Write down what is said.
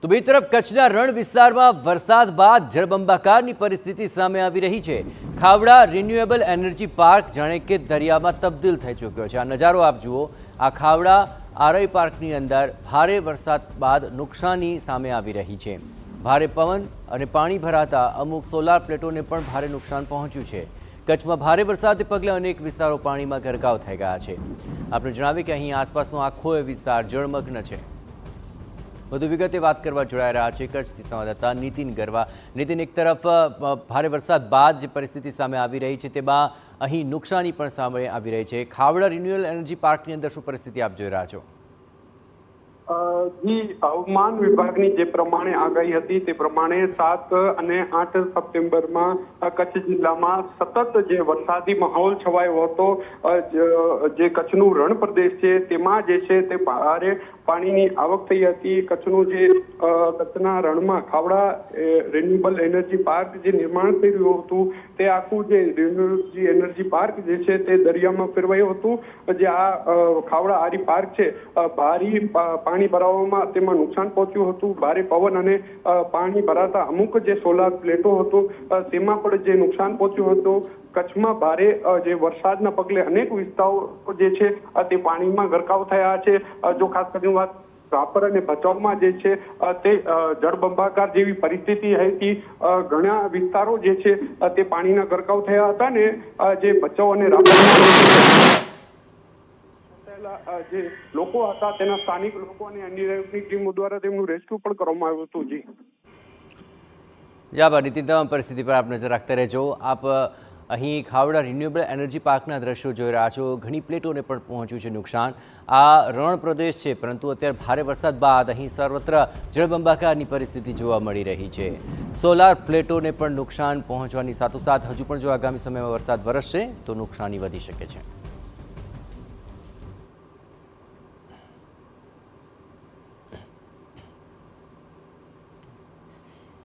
તો બીજી તરફ કચ્છના રણ વિસ્તારમાં વરસાદ બાદ જળબંબાકારની પરિસ્થિતિ સામે આવી રહી છે। ખાવડા રિન્યુએબલ એનર્જી પાર્ક જાણે કે દરિયામાં તબદીલ થઈ ચૂક્યો છે। આ નજારો આપ જુઓ। આ ખાવડા આરઆઈ પાર્કની અંદર ભારે વરસાદ બાદ નુકસાની સામે આવી રહી છે। ભારે પવન અને પાણી ભરાતા અમુક સોલાર પ્લેટોને પણ ભારે નુકસાન પહોંચ્યું છે। કચ્છમાં ભારે વરસાદને પગલે અનેક વિસ્તારો પાણીમાં ગરકાવ થઈ ગયા છે। આપણે જણાવીએ કે અહીં આસપાસનો આખો વિસ્તાર જળમગ્ન છે। વધુ વિગતે વાત કરવા જોડાઈ રહ્યા છે કચ્છથી સંવાદદાતા નીતિન ગરવા। નીતિન, એક તરફ ભારે વરસાદ બાદ જે પરિસ્થિતિ સામે આવી રહી છે તેમાં અહીં નુકસાની પણ સામે આવી રહી છે। ખાવડા રિન્યુએબલ એનર્જી પાર્કની અંદર શું પરિસ્થિતિ આપ જોઈ રહ્યા છો? જી, હવામાન વિભાગની જે પ્રમાણે આગાહી હતી તે પ્રમાણે 7 અને 8 સપ્ટેમ્બરમાં કચ્છ જિલ્લામાં સતત જે વરસાદી માહોલ છવાયો હતો। જે કચ્છનું રણ પ્રદેશ છે તેમાં જે છે તે ભારે પાણીની આવક થઈ હતી। કચ્છના રણમાં ખાવડા રિન્યુએબલ એનર્જી પાર્ક જે નિર્માણ થઈ રહ્યું હતું તે આખું જે રિન્યુએબલ એનર્જી પાર્ક જે છે તે દરિયામાં ફેરવાયું હતું। જે આ ખાવડા આરી પાર્ક છે ભારી પાણી ભરાવામાં તેમાં નુકસાન પહોંચ્યું હતું। ભારે પવન અને પાણી ભરાતા અમુક જે સોલાર પ્લેટો હતો તેમાં પણ જે નુકસાન પહોંચ્યું હતું। કચ્છમાં ભારે જે વરસાદના પગલે અનેક વિસ્તારો જે છે તે પાણીમાં ગરકાવ થયા છે। જો ખાસ કરીને વાત રાપર અને ભચાઉમાં જે છે તે જળબંબાકાર જેવી પરિસ્થિતિ હતી। ઘણા વિસ્તારો જે છે તે પાણીના ગરકાવ થયા હતા ને જે ભચાઉ અને રાપરમાં જે લોકો હતા તેના સ્થાનિક લોકો અને એનડીઆરએફની ટીમો દ્વારા તેમનું રેસ્ક્યુ પણ કરવામાં આવ્યું હતું। જી જા નીતિન, તમામ પરિસ્થિતિ પર આપ નજર રાખતા રહેજો। આપ અહીં ખાવડા રિન્યુએબલ એનર્જી પાર્કના દ્રશ્યો જોઈ રહ્યા છો। ઘણી પ્લેટોને પણ પહોંચ્યું છે નુકસાન। આ રણ પ્રદેશ છે પરંતુ અત્યારે ભારે વરસાદ બાદ અહીં સર્વત્ર જળબંબાકારની પરિસ્થિતિ જોવા મળી રહી છે। સોલાર પ્લેટોને પણ નુકસાન પહોંચવાની સાથોસાથ હજુ પણ જો આગામી સમયમાં વરસાદ વરસશે તો નુકસાની વધી શકે છે।